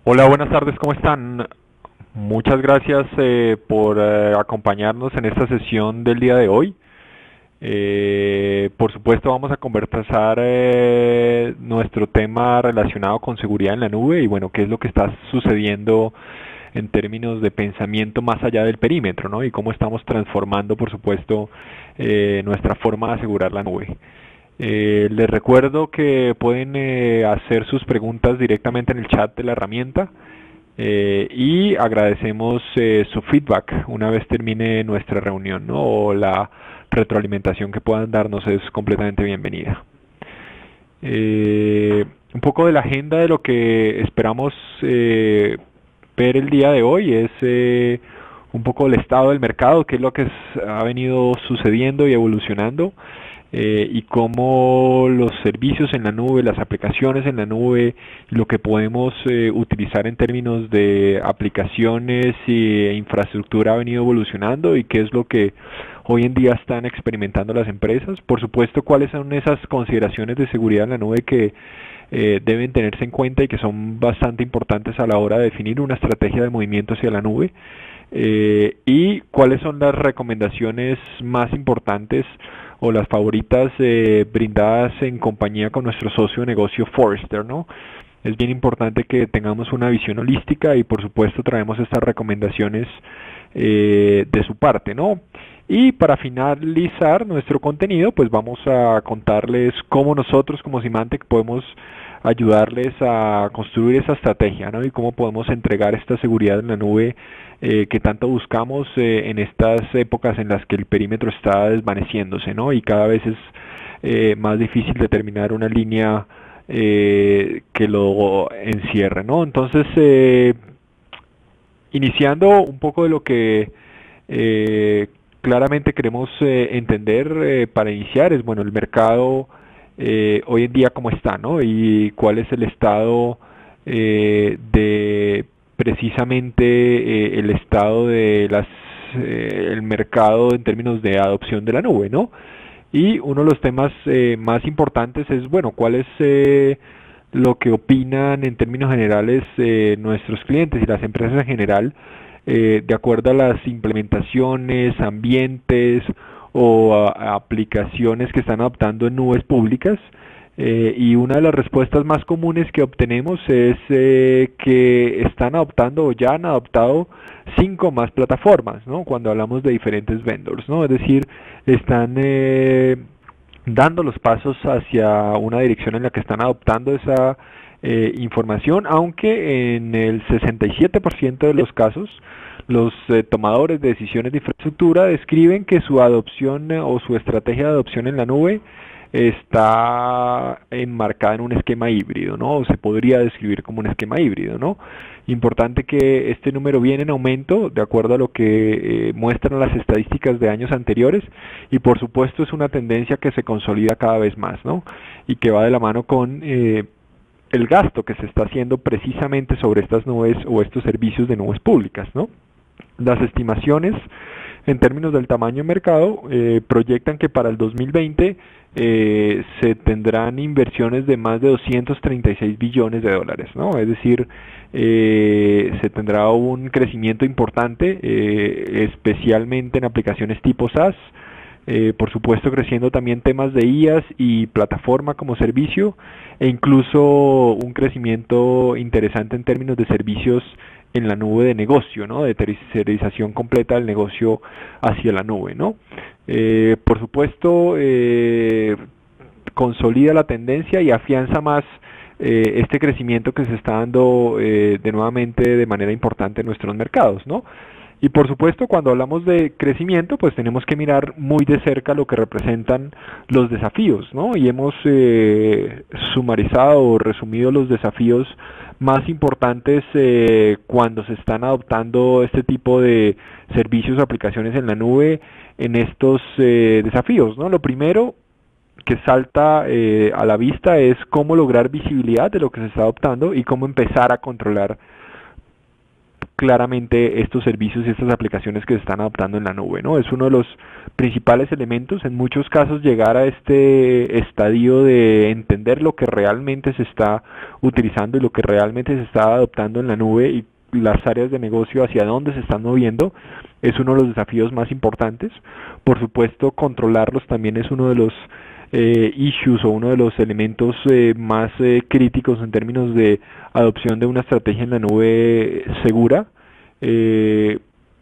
Hola, buenas tardes, ¿cómo están? Muchas gracias por acompañarnos en esta sesión del día de hoy. Por supuesto, vamos a conversar nuestro tema relacionado con seguridad en la nube y bueno, qué es lo que está sucediendo en términos de pensamiento más allá del perímetro, ¿no? Y cómo estamos transformando, por supuesto, nuestra forma de asegurar la nube. Les recuerdo que pueden hacer sus preguntas directamente en el chat de la herramienta y agradecemos su feedback una vez termine nuestra reunión, ¿no? O la retroalimentación que puedan darnos es completamente bienvenida. Un poco de la agenda de lo que esperamos ver el día de hoy es un poco el estado del mercado, qué es lo que ha venido sucediendo y evolucionando y cómo los servicios en la nube, las aplicaciones en la nube, lo que podemos utilizar en términos de aplicaciones e infraestructura ha venido evolucionando y qué es lo que hoy en día están experimentando las empresas. Por supuesto, cuáles son esas consideraciones de seguridad en la nube que deben tenerse en cuenta y que son bastante importantes a la hora de definir una estrategia de movimiento hacia la nube. Y cuáles son las recomendaciones más importantes o las favoritas brindadas en compañía con nuestro socio de negocio Forrester, ¿no? Es bien importante que tengamos una visión holística y por supuesto traemos estas recomendaciones de su parte, ¿no? Y para finalizar nuestro contenido, pues vamos a contarles cómo nosotros como Symantec podemos ayudarles a construir esa estrategia, ¿no? Y cómo podemos entregar esta seguridad en la nube que tanto buscamos en estas épocas en las que el perímetro está desvaneciéndose, ¿no? Y cada vez es más difícil determinar una línea que lo encierre, ¿no? Entonces, iniciando un poco de lo que claramente queremos entender para iniciar es, bueno, el mercado hoy en día cómo está, ¿no? Y cuál es el estado de precisamente el estado de el mercado en términos de adopción de la nube, ¿no? Y uno de los temas más importantes es, bueno, cuál es lo que opinan en términos generales nuestros clientes y las empresas en general de acuerdo a las implementaciones, ambientes o aplicaciones que están adoptando en nubes públicas. Y una de las respuestas más comunes que obtenemos es que están adoptando o ya han adoptado 5 más plataformas, ¿no? Cuando hablamos de diferentes vendors, ¿no? Es decir, están dando los pasos hacia una dirección en la que están adoptando esa información, aunque en el 67% de los casos los tomadores de decisiones de infraestructura describen que su adopción o su estrategia de adopción en la nube está enmarcada en un esquema híbrido, ¿no? O se podría describir como un esquema híbrido, ¿no? Importante que este número viene en aumento de acuerdo a lo que muestran las estadísticas de años anteriores y por supuesto es una tendencia que se consolida cada vez más, ¿no? Y que va de la mano con el gasto que se está haciendo precisamente sobre estas nubes o estos servicios de nubes públicas, ¿no? Las estimaciones en términos del tamaño de mercado proyectan que para el 2020 se tendrán inversiones de más de 236 billones de dólares, ¿no? Es decir, se tendrá un crecimiento importante, especialmente en aplicaciones tipo SaaS, por supuesto creciendo también temas de IaaS y plataforma como servicio, e incluso un crecimiento interesante en términos de servicios en la nube de negocio, ¿no? De tercerización completa del negocio hacia la nube, ¿no? Por supuesto, consolida la tendencia y afianza más este crecimiento que se está dando de nuevamente de manera importante en nuestros mercados, ¿no? Y por supuesto, cuando hablamos de crecimiento, pues tenemos que mirar muy de cerca lo que representan los desafíos, ¿no? Y hemos sumarizado o resumido los desafíos más importantes cuando se están adoptando este tipo de servicios o aplicaciones en la nube en estos desafíos, ¿no? Lo primero que salta a la vista es cómo lograr visibilidad de lo que se está adoptando y cómo empezar a controlar claramente estos servicios y estas aplicaciones que se están adoptando en la nube, ¿no? Es uno de los principales elementos. En muchos casos llegar a este estadio de entender lo que realmente se está utilizando y lo que realmente se está adoptando en la nube y las áreas de negocio hacia dónde se están moviendo es uno de los desafíos más importantes. Por supuesto, controlarlos también es uno de los issues o uno de los elementos más críticos en términos de adopción de una estrategia en la nube segura.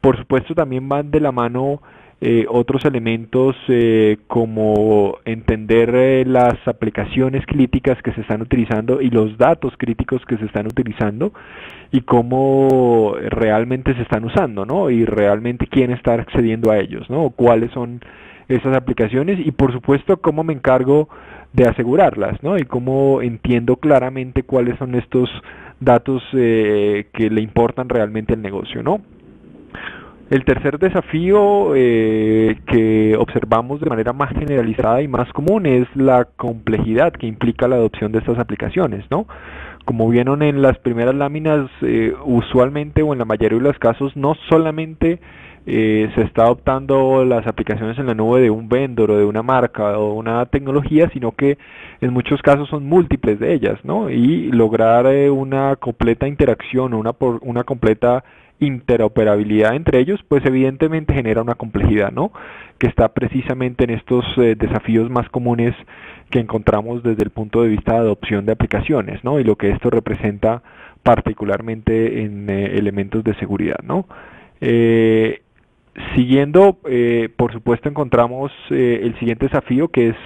Por supuesto, también van de la mano otros elementos como entender las aplicaciones críticas que se están utilizando y los datos críticos que se están utilizando y cómo realmente se están usando, ¿no? Y realmente quién está accediendo a ellos, ¿no? Cuáles son esas aplicaciones y por supuesto cómo me encargo de asegurarlas, ¿no? Y cómo entiendo claramente cuáles son estos datos que le importan realmente al negocio, ¿no? El tercer desafío que observamos de manera más generalizada y más común es la complejidad que implica la adopción de estas aplicaciones, ¿no? Como vieron en las primeras láminas, usualmente o en la mayoría de los casos no solamente se está adoptando las aplicaciones en la nube de un vendor o de una marca o una tecnología, sino que en muchos casos son múltiples de ellas, ¿no? Y lograr una completa interacción, una completa interoperabilidad entre ellos, pues evidentemente genera una complejidad, ¿no? Que está precisamente en estos desafíos más comunes que encontramos desde el punto de vista de adopción de aplicaciones, ¿no? Y lo que esto representa particularmente en elementos de seguridad, ¿no? Siguiendo, por supuesto, encontramos el siguiente desafío, que es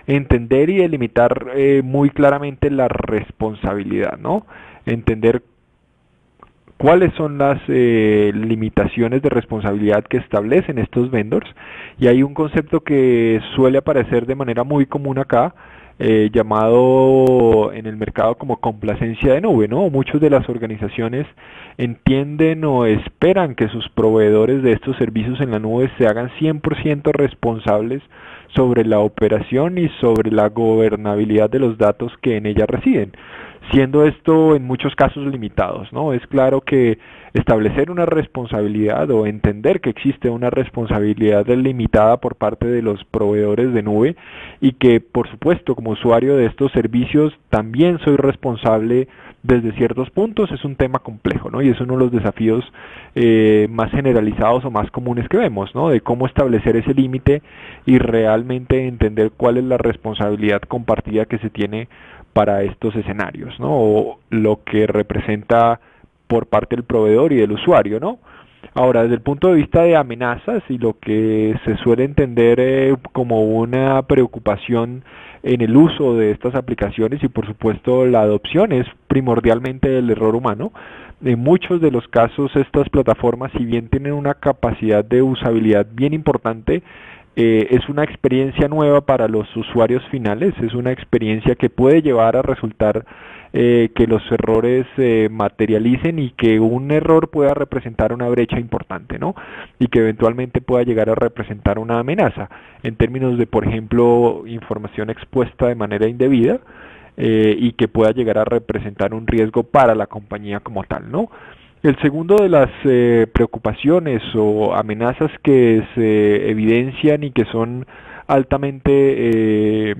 entender y delimitar muy claramente la responsabilidad, ¿no? Entender cuáles son las limitaciones de responsabilidad que establecen estos vendors. Y hay un concepto que suele aparecer de manera muy común acá, llamado en el mercado como complacencia de nube, ¿no? Muchas de las organizaciones entienden o esperan que sus proveedores de estos servicios en la nube se hagan 100% responsables sobre la operación y sobre la gobernabilidad de los datos que en ella residen, siendo esto en muchos casos limitados, ¿no? Es claro que establecer una responsabilidad o entender que existe una responsabilidad limitada por parte de los proveedores de nube y que, por supuesto, como usuario de estos servicios también soy responsable desde ciertos puntos, es un tema complejo, ¿no? Y es uno de los desafíos más generalizados o más comunes que vemos, ¿no? De cómo establecer ese límite y realmente entender cuál es la responsabilidad compartida que se tiene para estos escenarios, ¿no? O lo que representa por parte del proveedor y del usuario, ¿no? Ahora, desde el punto de vista de amenazas y lo que se suele entender como una preocupación en el uso de estas aplicaciones y por supuesto la adopción es primordialmente el error humano. En muchos de los casos estas plataformas, si bien tienen una capacidad de usabilidad bien importante, es una experiencia nueva para los usuarios finales, es una experiencia que puede llevar a resultar que los errores materialicen y que un error pueda representar una brecha importante, ¿no? Y que eventualmente pueda llegar a representar una amenaza en términos de, por ejemplo, información expuesta de manera indebida y que pueda llegar a representar un riesgo para la compañía como tal, ¿no? El segundo de las preocupaciones o amenazas que se evidencian y que son altamente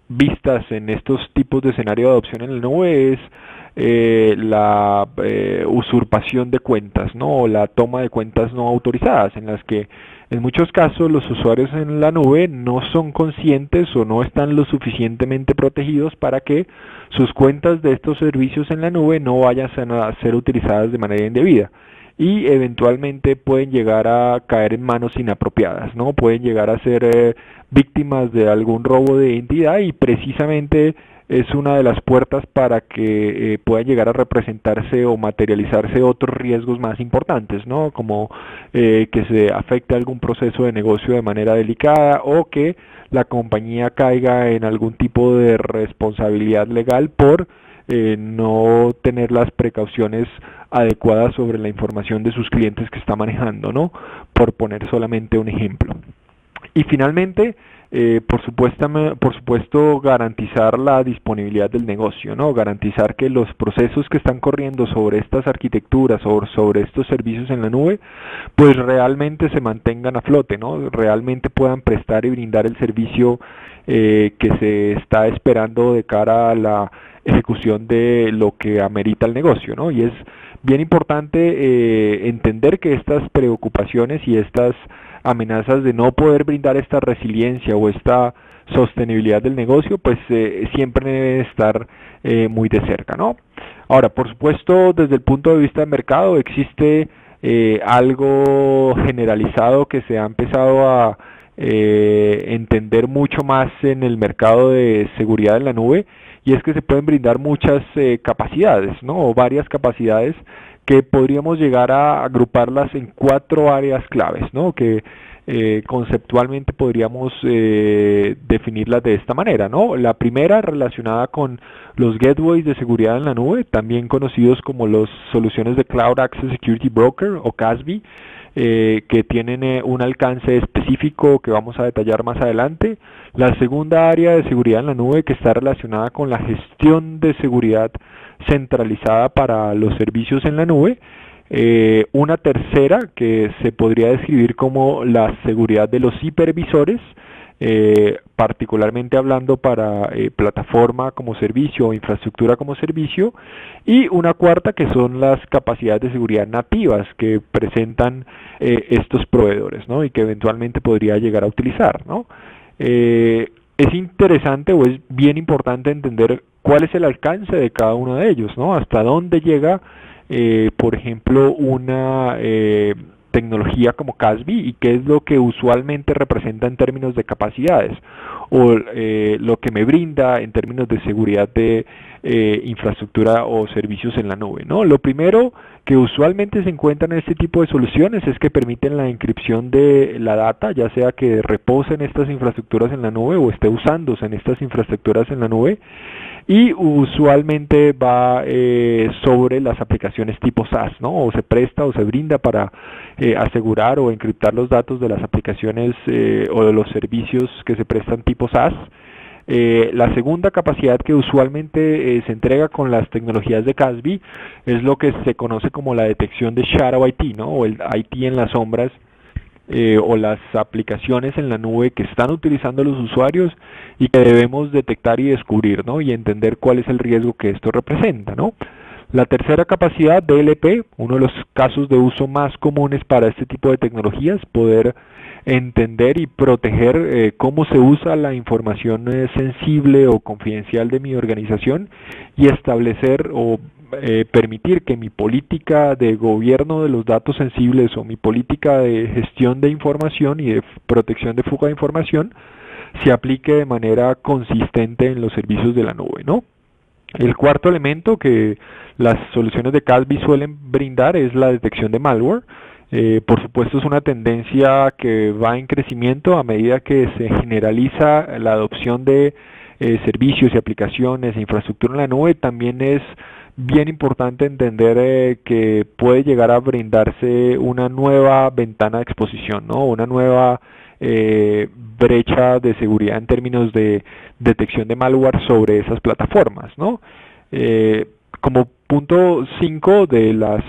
vistas en estos tipos de escenario de adopción en la nube es la usurpación de cuentas, ¿no? O la toma de cuentas no autorizadas, en las que en muchos casos los usuarios en la nube no son conscientes o no están lo suficientemente protegidos para que sus cuentas de estos servicios en la nube no vayan a ser utilizadas de manera indebida y eventualmente pueden llegar a caer en manos inapropiadas, ¿no? Pueden llegar a ser víctimas de algún robo de identidad y precisamente es una de las puertas para que puedan llegar a representarse o materializarse otros riesgos más importantes, ¿no? Como que se afecte algún proceso de negocio de manera delicada o que la compañía caiga en algún tipo de responsabilidad legal por no tener las precauciones adecuadas sobre la información de sus clientes que está manejando, ¿no? Por poner solamente un ejemplo. Y finalmente, por supuesto, garantizar la disponibilidad del negocio, ¿no? Garantizar que los procesos que están corriendo sobre estas arquitecturas o sobre estos servicios en la nube, pues realmente se mantengan a flote, ¿no? Realmente puedan prestar y brindar el servicio que se está esperando de cara a la ejecución de lo que amerita el negocio, ¿no? Y es bien importante entender que estas preocupaciones y estas amenazas de no poder brindar esta resiliencia o esta sostenibilidad del negocio, pues siempre deben estar muy de cerca, ¿no? Ahora, por supuesto, desde el punto de vista del mercado existe algo generalizado que se ha empezado a entender mucho más en el mercado de seguridad en la nube, y es que se pueden brindar muchas capacidades, ¿no? O varias capacidades que podríamos llegar a agruparlas en 4 áreas claves, ¿no? Que conceptualmente podríamos definirlas de esta manera, ¿no? La primera relacionada con los gateways de seguridad en la nube, también conocidos como las soluciones de Cloud Access Security Broker o CASB, que tienen un alcance específico que vamos a detallar más adelante. La segunda área de seguridad en la nube, que está relacionada con la gestión de seguridad centralizada para los servicios en la nube. Una tercera que se podría describir como la seguridad de los hipervisores, particularmente hablando para plataforma como servicio o infraestructura como servicio, y una cuarta que son las capacidades de seguridad nativas que presentan estos proveedores, ¿no? Y que eventualmente podría llegar a utilizar, ¿no? Es interesante o es bien importante entender cuál es el alcance de cada uno de ellos, ¿no? Hasta dónde llega, por ejemplo, una tecnología como CASB y qué es lo que usualmente representa en términos de capacidades o lo que me brinda en términos de seguridad de infraestructura o servicios en la nube, ¿no? Lo primero que usualmente se encuentra en este tipo de soluciones es que permiten la encripción de la data, ya sea que repose en estas infraestructuras en la nube o esté usándose en estas infraestructuras en la nube, y usualmente va sobre las aplicaciones tipo SaaS, ¿no? O se presta o se brinda para asegurar o encriptar los datos de las aplicaciones o de los servicios que se prestan tipo SaaS. La segunda capacidad que usualmente se entrega con las tecnologías de CASB es lo que se conoce como la detección de Shadow IT, ¿no? O el IT en las sombras, o las aplicaciones en la nube que están utilizando los usuarios y que debemos detectar y descubrir, ¿no? Y entender cuál es el riesgo que esto representa, ¿no? La tercera capacidad, DLP, uno de los casos de uso más comunes para este tipo de tecnologías, poder entender y proteger cómo se usa la información sensible o confidencial de mi organización y establecer o permitir que mi política de gobierno de los datos sensibles o mi política de gestión de información y de protección de fuga de información se aplique de manera consistente en los servicios de la nube, ¿no? El cuarto elemento que las soluciones de CASB suelen brindar es la detección de malware. Por supuesto, es una tendencia que va en crecimiento a medida que se generaliza la adopción de servicios y aplicaciones e infraestructura en la nube. También es bien importante entender que puede llegar a brindarse una nueva ventana de exposición, ¿no? Una nueva brecha de seguridad en términos de detección de malware sobre esas plataformas, ¿no? Como punto 5 de las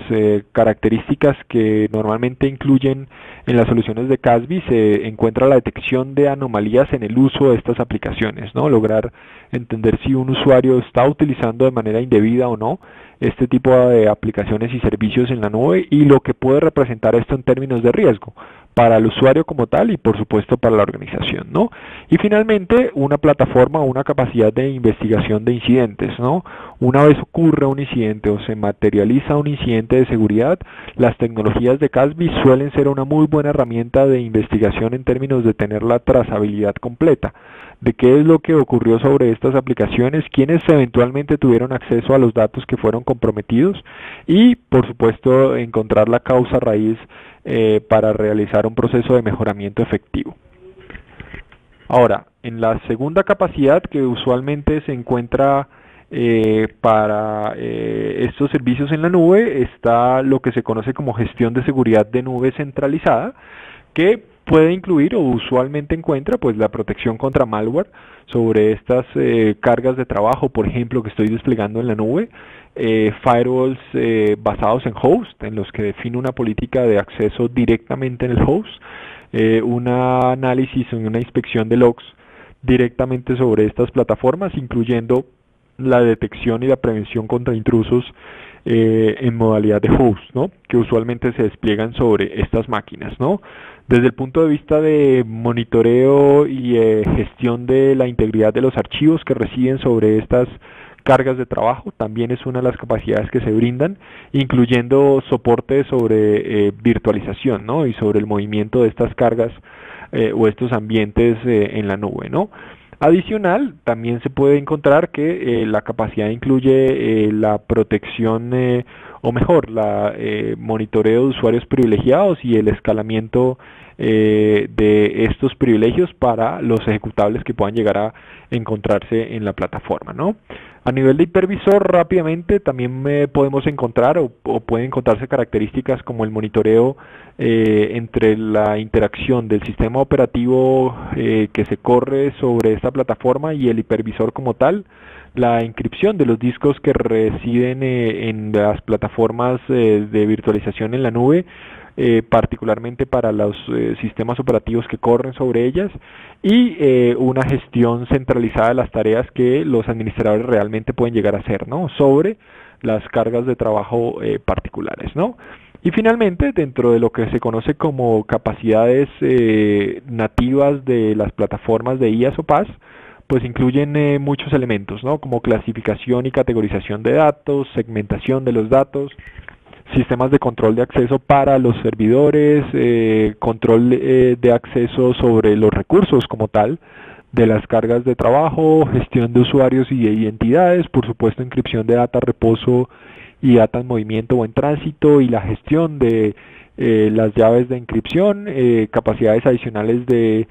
características que normalmente incluyen en las soluciones de CASB se encuentra la detección de anomalías en el uso de estas aplicaciones, ¿no? Lograr entender si un usuario está utilizando de manera indebida o no este tipo de aplicaciones y servicios en la nube y lo que puede representar esto en términos de riesgo para el usuario como tal y por supuesto para la organización, ¿no? Y finalmente una plataforma o una capacidad de investigación de incidentes, ¿no? Una vez ocurre un incidente o se materializa un incidente de seguridad, las tecnologías de CASB suelen ser una muy buena herramienta de investigación en términos de tener la trazabilidad completa de qué es lo que ocurrió sobre estas aplicaciones, quiénes eventualmente tuvieron acceso a los datos que fueron comprometidos y, por supuesto, encontrar la causa raíz para realizar un proceso de mejoramiento efectivo. Ahora, en la segunda capacidad que usualmente se encuentra para estos servicios en la nube está lo que se conoce como gestión de seguridad de nube centralizada, que puede incluir o usualmente encuentra pues la protección contra malware sobre estas cargas de trabajo, por ejemplo, que estoy desplegando en la nube, firewalls basados en host, en los que define una política de acceso directamente en el host, un análisis y una inspección de logs directamente sobre estas plataformas, incluyendo la detección y la prevención contra intrusos en modalidad de host, ¿no? Que usualmente se despliegan sobre estas máquinas, ¿no? Desde el punto de vista de monitoreo y gestión de la integridad de los archivos que residen sobre estas cargas de trabajo, también es una de las capacidades que se brindan, incluyendo soporte sobre virtualización, ¿no? Y sobre el movimiento de estas cargas o estos ambientes en la nube, ¿no? Adicional, también se puede encontrar que la capacidad incluye la protección, o mejor, la monitoreo de usuarios privilegiados y el escalamiento de estos privilegios para los ejecutables que puedan llegar a encontrarse en la plataforma, ¿no? A nivel de hipervisor, rápidamente también podemos encontrar o pueden encontrarse características como el monitoreo entre la interacción del sistema operativo que se corre sobre esta plataforma y el hipervisor como tal, la encripción de los discos que residen en las plataformas de virtualización en la nube, particularmente para los sistemas operativos que corren sobre ellas, y una gestión centralizada de las tareas que los administradores realmente pueden llegar a hacer, ¿no? Sobre las cargas de trabajo particulares, ¿no? Y finalmente, dentro de lo que se conoce como capacidades nativas de las plataformas de IaaS o PaaS, pues incluyen muchos elementos, ¿no? Como clasificación y categorización de datos, segmentación de los datos, sistemas de control de acceso para los servidores, control de acceso sobre los recursos como tal, de las cargas de trabajo, gestión de usuarios y de identidades, por supuesto encripción de data, reposo y data en movimiento o en tránsito, y la gestión de las llaves de encripción, capacidades adicionales de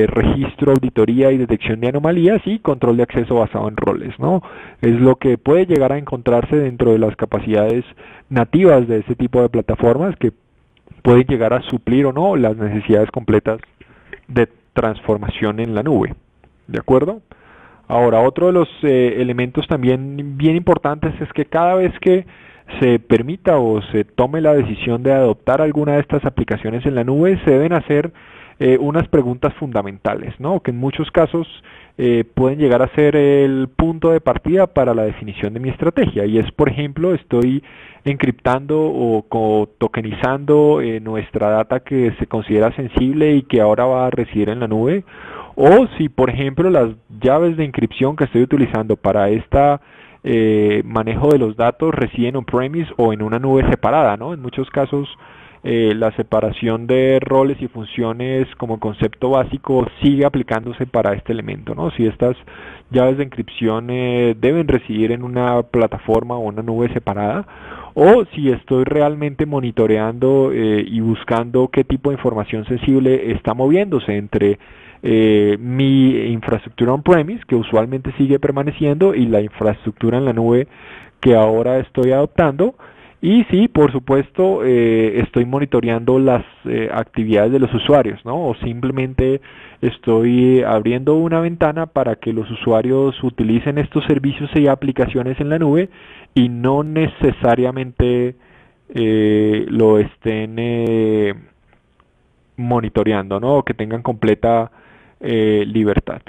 registro, auditoría y detección de anomalías, y control de acceso basado en roles, ¿no? Es lo que puede llegar a encontrarse dentro de las capacidades nativas de este tipo de plataformas que pueden llegar a suplir o no las necesidades completas de transformación en la nube. ¿De acuerdo? Ahora, otro de los elementos también bien importantes es que cada vez que se permita o se tome la decisión de adoptar alguna de estas aplicaciones en la nube, se deben hacer unas preguntas fundamentales, ¿no? Que en muchos casos pueden llegar a ser el punto de partida para la definición de mi estrategia, y es, por ejemplo, estoy encriptando o tokenizando nuestra data que se considera sensible y que ahora va a residir en la nube, o si, por ejemplo, las llaves de encripción que estoy utilizando para esta manejo de los datos residen on-premise o en una nube separada, ¿no? En muchos casos la separación de roles y funciones como concepto básico sigue aplicándose para este elemento, ¿no? Si estas llaves de encripción deben residir en una plataforma o una nube separada, o si estoy realmente monitoreando y buscando qué tipo de información sensible está moviéndose entre mi infraestructura on-premise, que usualmente sigue permaneciendo, y la infraestructura en la nube que ahora estoy adoptando. Y sí, por supuesto, estoy monitoreando las actividades de los usuarios, ¿no? O simplemente estoy abriendo una ventana para que los usuarios utilicen estos servicios y aplicaciones en la nube y no necesariamente lo estén monitoreando, ¿no? O que tengan completa libertad.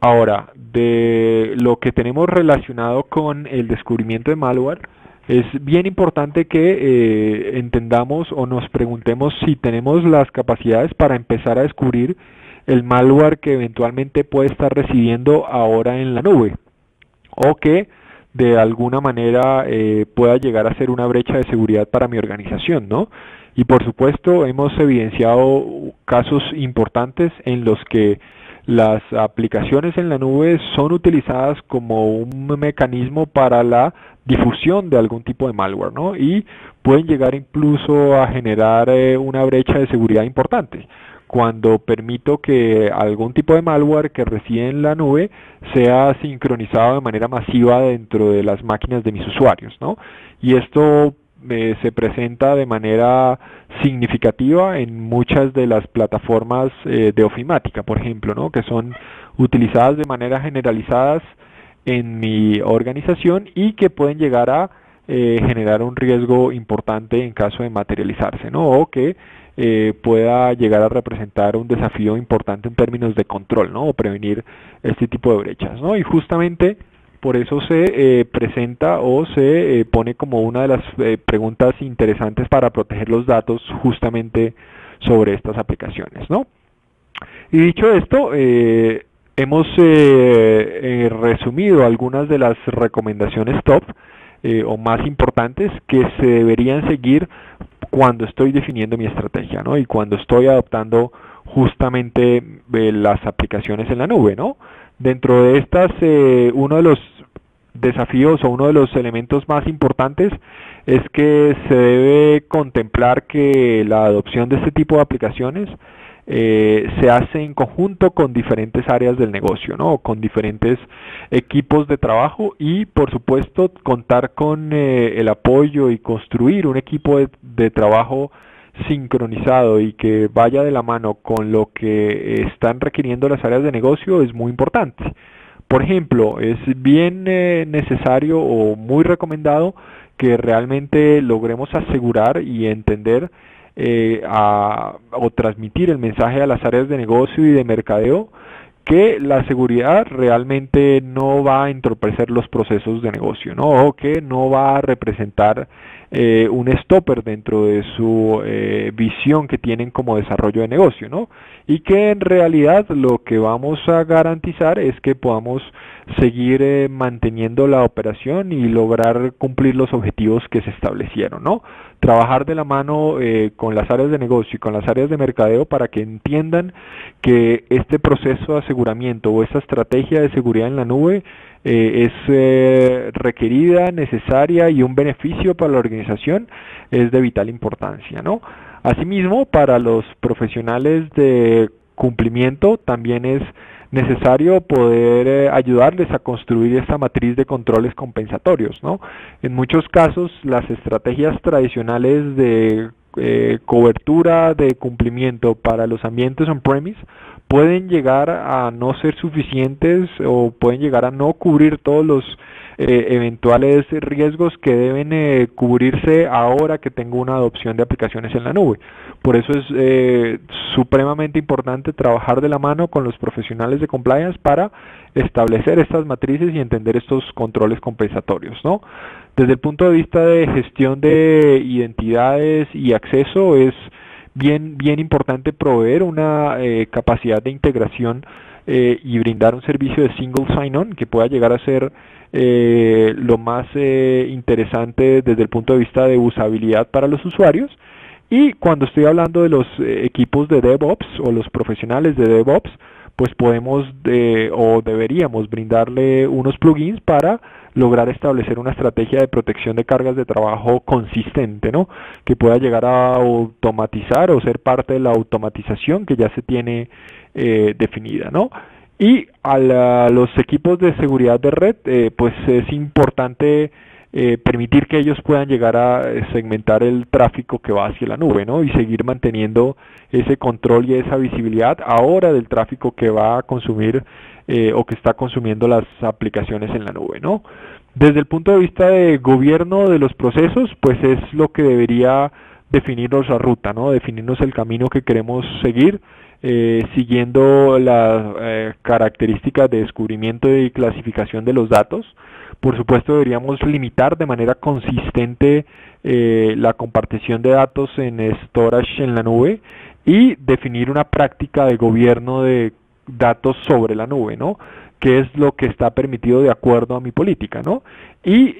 Ahora, de lo que tenemos relacionado con el descubrimiento de malware, es bien importante que entendamos o nos preguntemos si tenemos las capacidades para empezar a descubrir el malware que eventualmente puede estar residiendo ahora en la nube, o que de alguna manera pueda llegar a ser una brecha de seguridad para mi organización, ¿no? Y por supuesto hemos evidenciado casos importantes en los que las aplicaciones en la nube son utilizadas como un mecanismo para la difusión de algún tipo de malware, ¿no? Y pueden llegar incluso a generar una brecha de seguridad importante cuando permito que algún tipo de malware que reside en la nube sea sincronizado de manera masiva dentro de las máquinas de mis usuarios, ¿no? Y esto se presenta de manera significativa en muchas de las plataformas de ofimática, por ejemplo, ¿no? Que son utilizadas de manera generalizadas en mi organización y que pueden llegar a generar un riesgo importante en caso de materializarse, ¿no? O que pueda llegar a representar un desafío importante en términos de control, ¿no? O prevenir este tipo de brechas, ¿no? Y justamente por eso se presenta o se pone como una de las preguntas interesantes para proteger los datos justamente sobre estas aplicaciones, ¿no? Y dicho esto, hemos resumido algunas de las recomendaciones top o más importantes que se deberían seguir cuando estoy definiendo mi estrategia, ¿no? Y cuando estoy adoptando justamente las aplicaciones en la nube, ¿no? Dentro de estas, uno de los desafíos o uno de los elementos más importantes es que se debe contemplar que la adopción de este tipo de aplicaciones se hace en conjunto con diferentes áreas del negocio, ¿no? Con diferentes equipos de trabajo y, por supuesto, contar con el apoyo y construir un equipo de trabajo sincronizado y que vaya de la mano con lo que están requiriendo las áreas de negocio es muy importante. Por ejemplo, es bien necesario o muy recomendado que realmente logremos asegurar y entender o transmitir el mensaje a las áreas de negocio y de mercadeo que la seguridad realmente no va a entorpecer los procesos de negocio, ¿no? O que no va a representar un stopper dentro de su visión que tienen como desarrollo de negocio, ¿no? Y que en realidad lo que vamos a garantizar es que podamos seguir manteniendo la operación y lograr cumplir los objetivos que se establecieron, ¿no? Trabajar de la mano con las áreas de negocio y con las áreas de mercadeo para que entiendan que este proceso de aseguramiento o esta estrategia de seguridad en la nube es requerida, necesaria y un beneficio para la organización es de vital importancia, ¿no? Asimismo, para los profesionales de cumplimiento también es necesario poder ayudarles a construir esta matriz de controles compensatorios, ¿no? En muchos casos, las estrategias tradicionales de cobertura de cumplimiento para los ambientes on-premise pueden llegar a no ser suficientes o pueden llegar a no cubrir todos los eventuales riesgos que deben cubrirse ahora que tengo una adopción de aplicaciones en la nube. Por eso es supremamente importante trabajar de la mano con los profesionales de compliance para establecer estas matrices y entender estos controles compensatorios, ¿no? Desde el punto de vista de gestión de identidades y acceso es bien importante proveer una capacidad de integración y brindar un servicio de single sign-on que pueda llegar a ser lo más interesante desde el punto de vista de usabilidad para los usuarios. Y cuando estoy hablando de los equipos de DevOps o los profesionales de DevOps, pues podemos o deberíamos brindarle unos plugins para lograr establecer una estrategia de protección de cargas de trabajo consistente, ¿no? Que pueda llegar a automatizar o ser parte de la automatización que ya se tiene definida, ¿no? Y a los equipos de seguridad de red, pues es importante permitir que ellos puedan llegar a segmentar el tráfico que va hacia la nube, ¿no? Y seguir manteniendo ese control y esa visibilidad ahora del tráfico que va a consumir o que está consumiendo las aplicaciones en la nube, ¿no? Desde el punto de vista de gobierno de los procesos, pues es lo que debería definirnos la ruta, ¿no? Definirnos el camino que queremos seguir, siguiendo las características de descubrimiento y clasificación de los datos. Por supuesto, deberíamos limitar de manera consistente la compartición de datos en storage en la nube y definir una práctica de gobierno de datos sobre la nube, ¿no? Qué es lo que está permitido de acuerdo a mi política, ¿no? Y,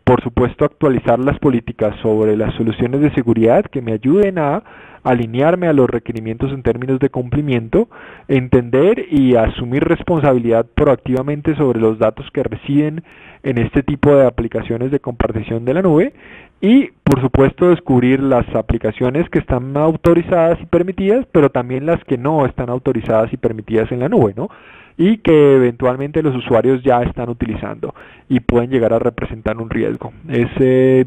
por supuesto, actualizar las políticas sobre las soluciones de seguridad que me ayuden a alinearme a los requerimientos en términos de cumplimiento, entender y asumir responsabilidad proactivamente sobre los datos que residen en este tipo de aplicaciones de compartición de la nube y, por supuesto, descubrir las aplicaciones que están autorizadas y permitidas, pero también las que no están autorizadas y permitidas en la nube, ¿no? y que eventualmente los usuarios ya están utilizando y pueden llegar a representar un riesgo. Es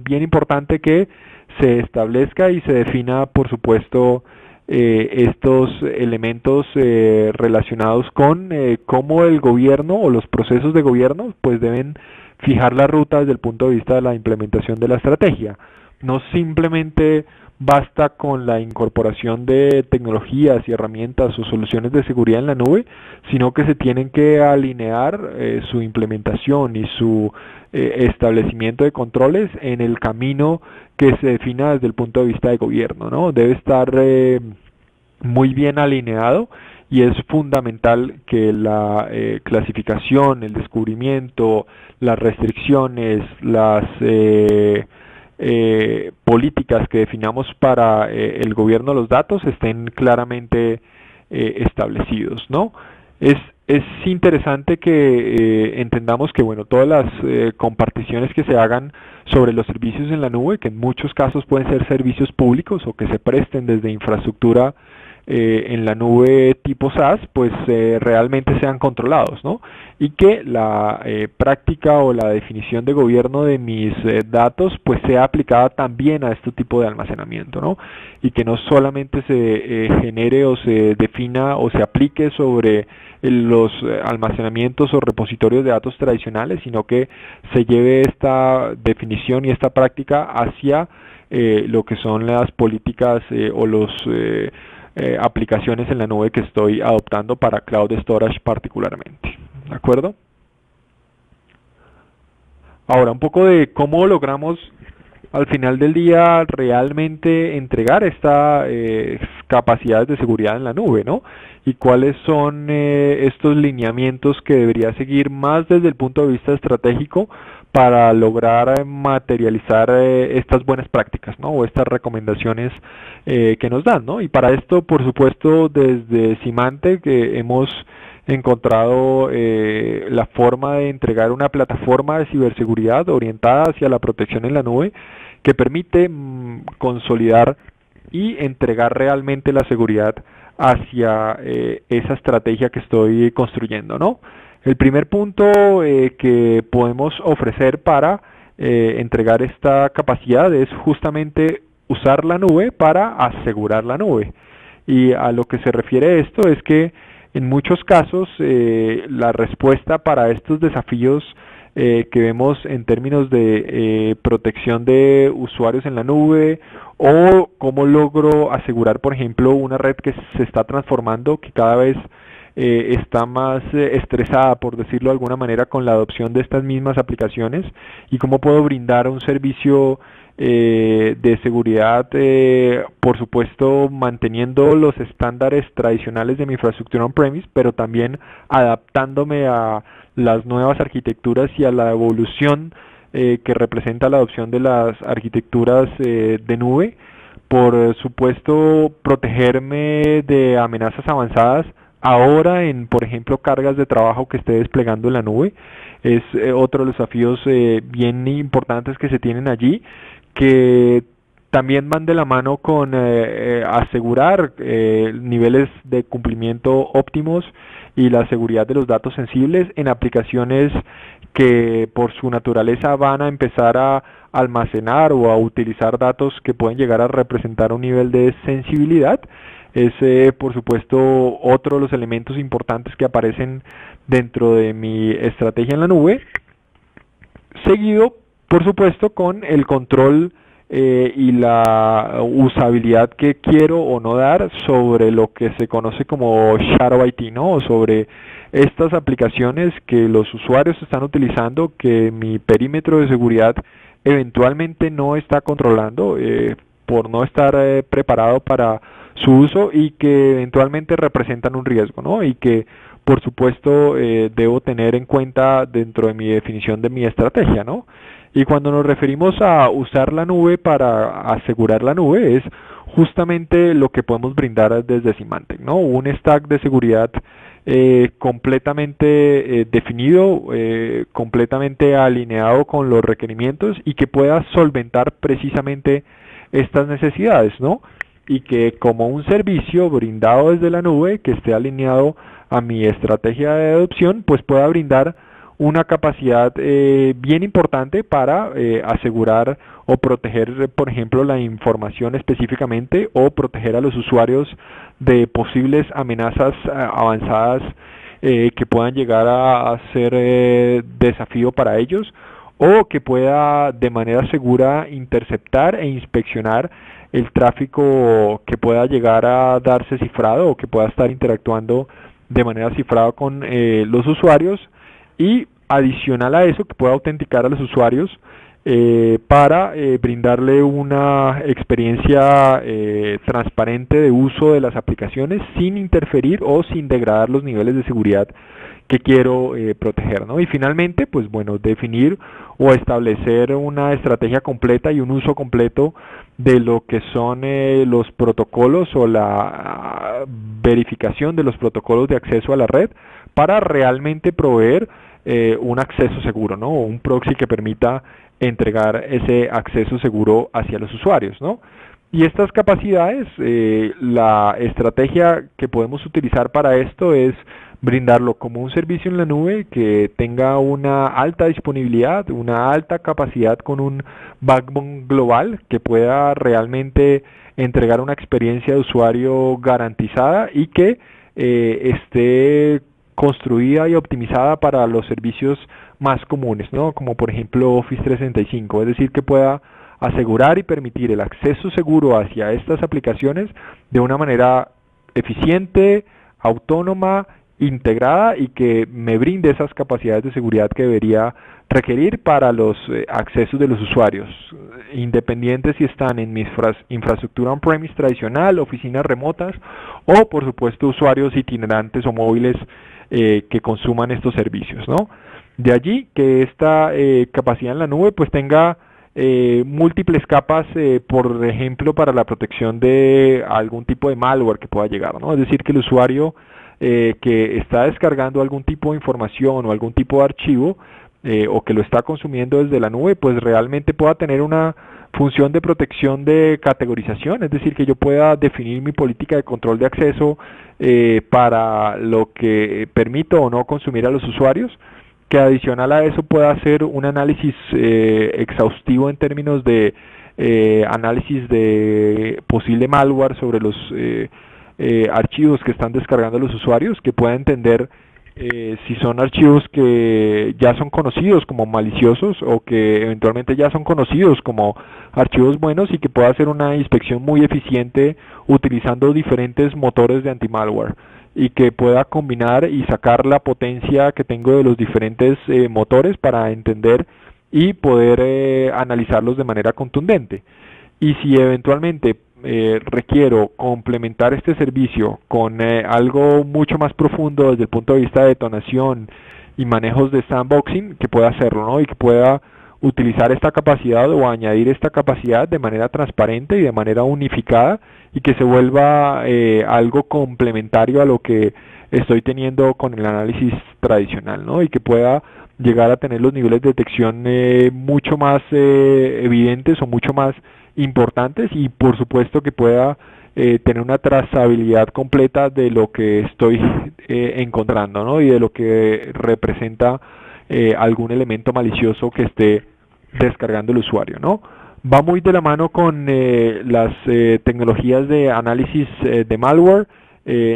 bien importante que se establezca y se defina, por supuesto, estos elementos relacionados con cómo el gobierno o los procesos de gobierno pues deben fijar la ruta desde el punto de vista de la implementación de la estrategia. No simplemente basta con la incorporación de tecnologías y herramientas o soluciones de seguridad en la nube, sino que se tienen que alinear su implementación y su establecimiento de controles en el camino que se defina desde el punto de vista de gobierno, ¿no? Debe estar muy bien alineado y es fundamental que la clasificación, el descubrimiento, las restricciones, las políticas que definamos para el gobierno de los datos estén claramente establecidos, ¿no? Es interesante que entendamos que, bueno, todas las comparticiones que se hagan sobre los servicios en la nube, que en muchos casos pueden ser servicios públicos o que se presten desde infraestructura en la nube tipo SaaS, pues realmente sean controlados, ¿no? Y que la práctica o la definición de gobierno de mis datos pues sea aplicada también a este tipo de almacenamiento, ¿no? Y que no solamente se genere o se defina o se aplique sobre los almacenamientos o repositorios de datos tradicionales, sino que se lleve esta definición y esta práctica hacia lo que son las políticas o los aplicaciones en la nube que estoy adoptando para Cloud Storage particularmente. ¿De acuerdo? Ahora, un poco de cómo logramos al final del día realmente entregar estas capacidades de seguridad en la nube, ¿no? Y cuáles son estos lineamientos que debería seguir más desde el punto de vista estratégico para lograr materializar estas buenas prácticas, ¿no? O estas recomendaciones que nos dan, ¿no? Y para esto, por supuesto, desde Symantec hemos encontrado la forma de entregar una plataforma de ciberseguridad orientada hacia la protección en la nube que permite consolidar y entregar realmente la seguridad hacia esa estrategia que estoy construyendo, ¿no? El primer punto que podemos ofrecer para entregar esta capacidad es justamente usar la nube para asegurar la nube. Y a lo que se refiere esto es que en muchos casos la respuesta para estos desafíos que vemos en términos de protección de usuarios en la nube o cómo logro asegurar, por ejemplo, una red que se está transformando, que cada vez está más estresada, por decirlo de alguna manera, con la adopción de estas mismas aplicaciones y cómo puedo brindar un servicio de seguridad, por supuesto manteniendo los estándares tradicionales de mi infraestructura on-premise, pero también adaptándome a las nuevas arquitecturas y a la evolución que representa la adopción de las arquitecturas de nube. Por supuesto, protegerme de amenazas avanzadas ahora en, por ejemplo, cargas de trabajo que esté desplegando en la nube. Es otro de los desafíos bien importantes que se tienen allí, que también van de la mano con asegurar niveles de cumplimiento óptimos y la seguridad de los datos sensibles en aplicaciones que por su naturaleza van a empezar a almacenar o a utilizar datos que pueden llegar a representar un nivel de sensibilidad. Es, por supuesto, otro de los elementos importantes que aparecen dentro de mi estrategia en la nube, seguido, por supuesto, con el control y la usabilidad que quiero o no dar sobre lo que se conoce como Shadow IT, ¿no? O sobre estas aplicaciones que los usuarios están utilizando, que mi perímetro de seguridad eventualmente no está controlando por no estar preparado para su uso y que eventualmente representan un riesgo, ¿no? Y que por supuesto debo tener en cuenta dentro de mi definición de mi estrategia, ¿no? Y cuando nos referimos a usar la nube para asegurar la nube es justamente lo que podemos brindar desde Symantec, ¿no? Un stack de seguridad completamente definido, completamente alineado con los requerimientos y que pueda solventar precisamente estas necesidades, ¿no? Y que como un servicio brindado desde la nube que esté alineado a mi estrategia de adopción, pues pueda brindar una capacidad bien importante para asegurar o proteger, por ejemplo, la información específicamente, o proteger a los usuarios de posibles amenazas avanzadas que puedan llegar a ser desafío para ellos, o que pueda de manera segura interceptar e inspeccionar el tráfico que pueda llegar a darse cifrado o que pueda estar interactuando de manera cifrada con los usuarios, y adicional a eso que pueda autenticar a los usuarios para brindarle una experiencia transparente de uso de las aplicaciones sin interferir o sin degradar los niveles de seguridad que quiero proteger, ¿no? Y finalmente, pues bueno, definir o establecer una estrategia completa y un uso completo de lo que son los protocolos o la verificación de los protocolos de acceso a la red para realmente proveer un acceso seguro, ¿no? O un proxy que permita entregar ese acceso seguro hacia los usuarios, ¿no? Y estas capacidades, la estrategia que podemos utilizar para esto es brindarlo como un servicio en la nube que tenga una alta disponibilidad, una alta capacidad con un backbone global que pueda realmente entregar una experiencia de usuario garantizada y que esté construida y optimizada para los servicios más comunes, ¿no? Como por ejemplo Office 365, es decir, que pueda asegurar y permitir el acceso seguro hacia estas aplicaciones de una manera eficiente, autónoma, integrada, y que me brinde esas capacidades de seguridad que debería requerir para los accesos de los usuarios, independientes si están en mi infraestructura on-premise tradicional, oficinas remotas, o por supuesto usuarios itinerantes o móviles que consuman estos servicios, ¿no? De allí que esta capacidad en la nube pues tenga múltiples capas, por ejemplo, para la protección de algún tipo de malware que pueda llegar, ¿no? Es decir, que el usuario que está descargando algún tipo de información o algún tipo de archivo o que lo está consumiendo desde la nube, pues realmente pueda tener una función de protección de categorización, es decir, que yo pueda definir mi política de control de acceso para lo que permito o no consumir a los usuarios, que adicional a eso pueda hacer un análisis exhaustivo en términos de análisis de posible malware sobre los archivos que están descargando los usuarios, que pueda entender si son archivos que ya son conocidos como maliciosos o que eventualmente ya son conocidos como archivos buenos, y que pueda hacer una inspección muy eficiente utilizando diferentes motores de anti-malware, y que pueda combinar y sacar la potencia que tengo de los diferentes motores para entender y poder analizarlos de manera contundente. Y si eventualmente requiero complementar este servicio con algo mucho más profundo desde el punto de vista de detonación y manejos de sandboxing, que pueda hacerlo, ¿no? Y que pueda utilizar esta capacidad o añadir esta capacidad de manera transparente y de manera unificada, y que se vuelva algo complementario a lo que estoy teniendo con el análisis tradicional, ¿no? Y que pueda llegar a tener los niveles de detección mucho más evidentes o mucho más importantes, y por supuesto que pueda tener una trazabilidad completa de lo que estoy encontrando, ¿no? Y de lo que representa algún elemento malicioso que esté descargando el usuario, ¿no? Va muy de la mano con las tecnologías de análisis de malware.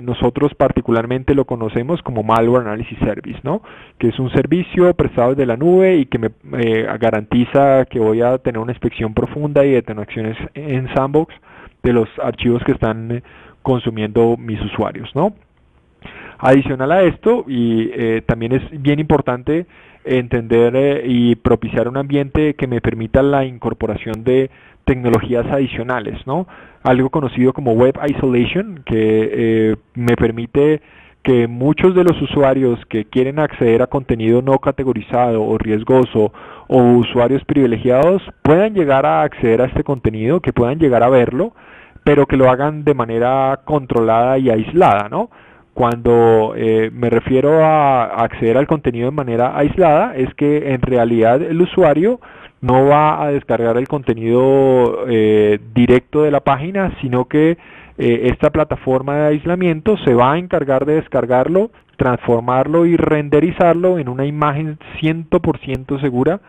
Nosotros particularmente lo conocemos como Malware Analysis Service, ¿no? Que es un servicio prestado desde la nube y que me garantiza que voy a tener una inspección profunda y detonaciones en sandbox de los archivos que están consumiendo mis usuarios, ¿no? Adicional a esto, y también es bien importante entender y propiciar un ambiente que me permita la incorporación de tecnologías adicionales, ¿no? Algo conocido como Web Isolation, que me permite que muchos de los usuarios que quieren acceder a contenido no categorizado o riesgoso, o usuarios privilegiados, puedan llegar a acceder a este contenido, que puedan llegar a verlo, pero que lo hagan de manera controlada y aislada, ¿no? Cuando me refiero a acceder al contenido de manera aislada, es que en realidad el usuario no va a descargar el contenido directo de la página, sino que esta plataforma de aislamiento se va a encargar de descargarlo transformarlo y renderizarlo en una imagen 100% segura,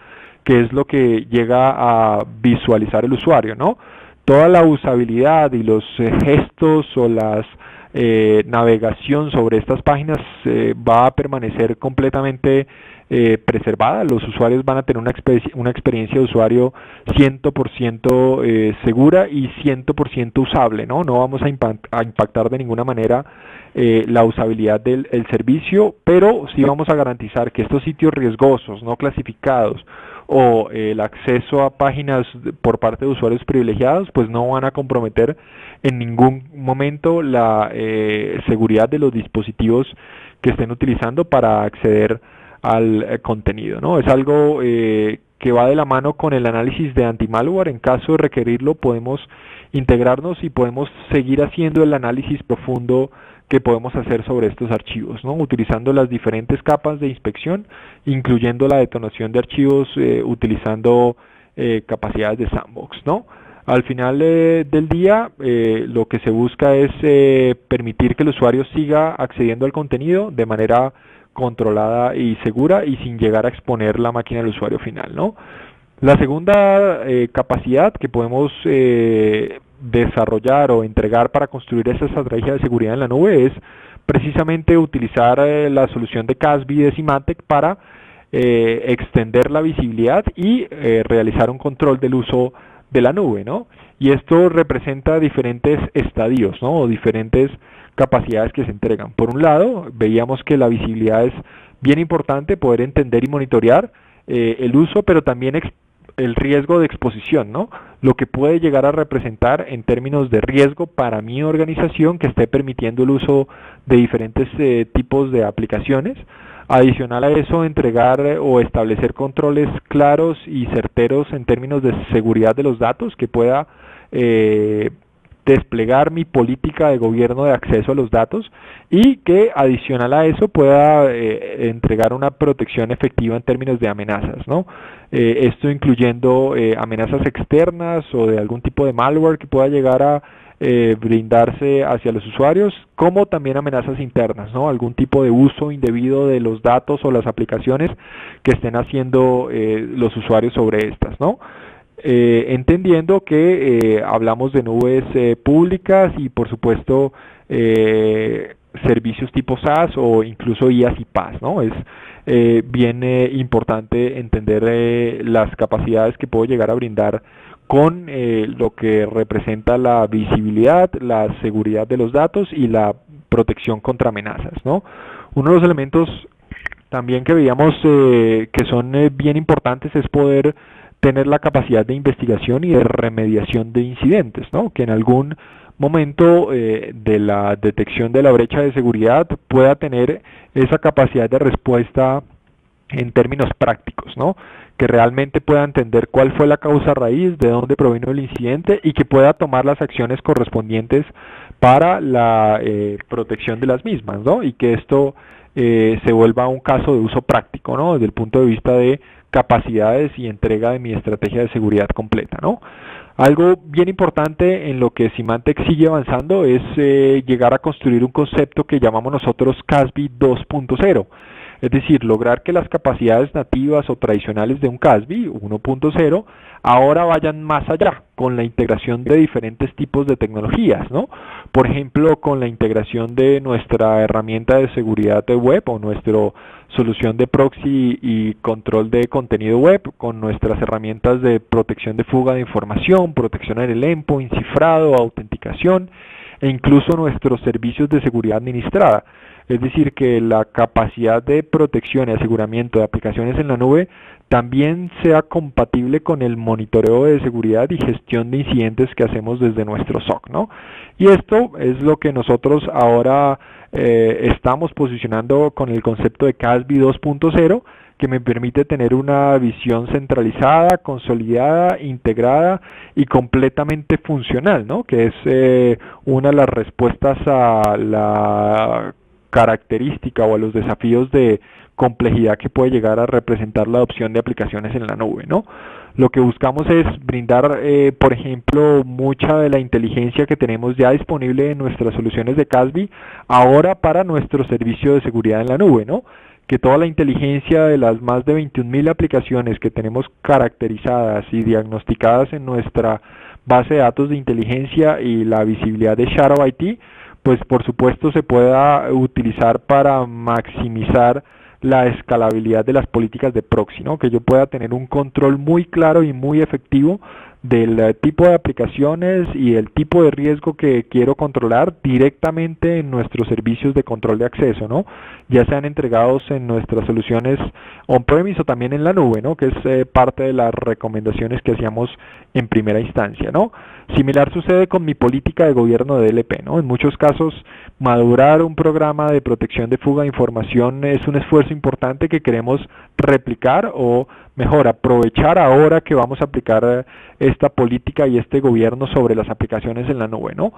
que es lo que llega a visualizar el usuario, ¿no? Toda la usabilidad y los gestos o las navegación sobre estas páginas va a permanecer completamente preservada. Los usuarios van a tener una experiencia de usuario 100% segura y 100% usable, ¿no? No vamos a impactar de ninguna manera la usabilidad del servicio, pero sí vamos a garantizar que estos sitios riesgosos, no clasificados, o el acceso a páginas por parte de usuarios privilegiados, pues no van a comprometer en ningún momento la seguridad de los dispositivos que estén utilizando para acceder al contenido, ¿no? Es algo que va de la mano con el análisis de anti-malware. En caso de requerirlo, podemos integrarnos y podemos seguir haciendo el análisis profundo que podemos hacer sobre estos archivos, ¿no? Utilizando las diferentes capas de inspección, incluyendo la detonación de archivos, utilizando capacidades de sandbox, ¿no? Al final del día, lo que se busca es permitir que el usuario siga accediendo al contenido de manera controlada y segura y sin llegar a exponer la máquina del usuario final, ¿no? La segunda capacidad que podemos desarrollar o entregar para construir esta estrategia de seguridad en la nube es precisamente utilizar la solución de CASB de Symantec para extender la visibilidad y realizar un control del uso de la nube, ¿no? Y esto representa diferentes estadios, ¿no? O diferentes capacidades que se entregan. Por un lado, veíamos que la visibilidad es bien importante, poder entender y monitorear el uso, pero también el riesgo de exposición, ¿no? Lo que puede llegar a representar en términos de riesgo para mi organización que esté permitiendo el uso de diferentes tipos de aplicaciones. Adicional a eso, entregar o establecer controles claros y certeros en términos de seguridad de los datos, que pueda desplegar mi política de gobierno de acceso a los datos y que adicional a eso pueda entregar una protección efectiva en términos de amenazas, ¿no? Esto incluyendo amenazas externas o de algún tipo de malware que pueda llegar a brindarse hacia los usuarios, como también amenazas internas, ¿no? Algún tipo de uso indebido de los datos o las aplicaciones que estén haciendo los usuarios sobre estas, ¿no? Entendiendo que hablamos de nubes públicas y por supuesto servicios tipo SaaS o incluso IaaS y PaaS, ¿no? Es bien importante entender las capacidades que puedo llegar a brindar con lo que representa la visibilidad, la seguridad de los datos y la protección contra amenazas, ¿no? Uno de los elementos también que veíamos que son bien importantes es poder tener la capacidad de investigación y de remediación de incidentes, ¿no? Que en algún momento de la detección de la brecha de seguridad pueda tener esa capacidad de respuesta en términos prácticos, ¿no? Que realmente pueda entender cuál fue la causa raíz, de dónde provino el incidente y que pueda tomar las acciones correspondientes para la protección de las mismas, ¿no? Y que esto se vuelva un caso de uso práctico, ¿no? Desde el punto de vista de capacidades y entrega de mi estrategia de seguridad completa, ¿no? Algo bien importante en lo que Symantec sigue avanzando es llegar a construir un concepto que llamamos nosotros CASB 2.0. Es decir, lograr que las capacidades nativas o tradicionales de un CASB 1.0 ahora vayan más allá con la integración de diferentes tipos de tecnologías, ¿no? Por ejemplo, con la integración de nuestra herramienta de seguridad de web o nuestra solución de proxy y control de contenido web, con nuestras herramientas de protección de fuga de información, protección en el endpoint, cifrado, autenticación e incluso nuestros servicios de seguridad administrada. Es decir, que la capacidad de protección y aseguramiento de aplicaciones en la nube también sea compatible con el monitoreo de seguridad y gestión de incidentes que hacemos desde nuestro SOC, ¿no? Y esto es lo que nosotros ahora estamos posicionando con el concepto de CASB 2.0, que me permite tener una visión centralizada, consolidada, integrada y completamente funcional, ¿no? Que es una de las respuestas a la característica o a los desafíos de complejidad que puede llegar a representar la adopción de aplicaciones en la nube, ¿no? Lo que buscamos es brindar, por ejemplo, mucha de la inteligencia que tenemos ya disponible en nuestras soluciones de CASB ahora para nuestro servicio de seguridad en la nube, ¿no? Que toda la inteligencia de las más de 21.000 aplicaciones que tenemos caracterizadas y diagnosticadas en nuestra base de datos de inteligencia y la visibilidad de Shadow IT, pues por supuesto se pueda utilizar para maximizar la escalabilidad de las políticas de proxy, ¿no? Que yo pueda tener un control muy claro y muy efectivo del tipo de aplicaciones y el tipo de riesgo que quiero controlar directamente en nuestros servicios de control de acceso, ¿no? Ya sean entregados en nuestras soluciones on-premise o también en la nube, ¿no? Que es parte de las recomendaciones que hacíamos en primera instancia, ¿no? Similar sucede con mi política de gobierno de DLP, ¿no? En muchos casos, madurar un programa de protección de fuga de información es un esfuerzo importante que queremos replicar o mejor aprovechar ahora que vamos a aplicar esta política y este gobierno sobre las aplicaciones en la nube, ¿no?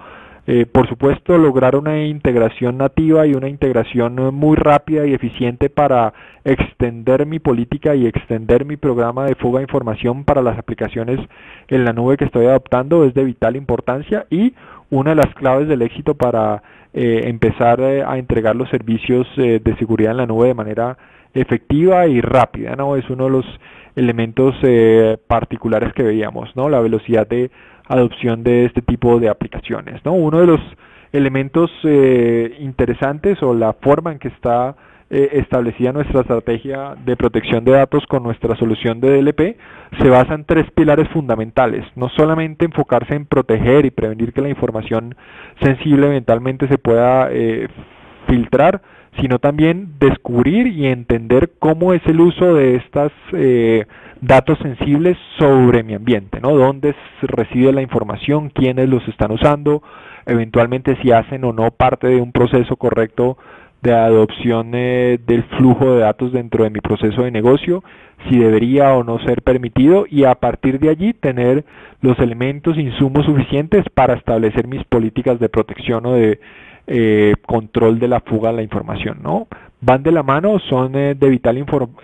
Por supuesto, lograr una integración nativa y una integración muy rápida y eficiente para extender mi política y extender mi programa de fuga de información para las aplicaciones en la nube que estoy adoptando es de vital importancia y una de las claves del éxito para empezar a entregar los servicios de seguridad en la nube de manera efectiva y rápida, ¿no? Es uno de los elementos particulares que veíamos, ¿no? La velocidad de adopción de este tipo de aplicaciones, ¿no? Uno de los elementos interesantes o la forma en que está establecida nuestra estrategia de protección de datos con nuestra solución de DLP se basa en tres pilares fundamentales, no solamente enfocarse en proteger y prevenir que la información sensible eventualmente se pueda filtrar, sino también descubrir y entender cómo es el uso de estas datos sensibles sobre mi ambiente, ¿no? Dónde reside la información, quiénes los están usando, eventualmente si hacen o no parte de un proceso correcto de adopción del flujo de datos dentro de mi proceso de negocio, si debería o no ser permitido y a partir de allí tener los elementos, insumos suficientes para establecer mis políticas de protección o de control de la fuga de la información, ¿no? Van de la mano, son de vital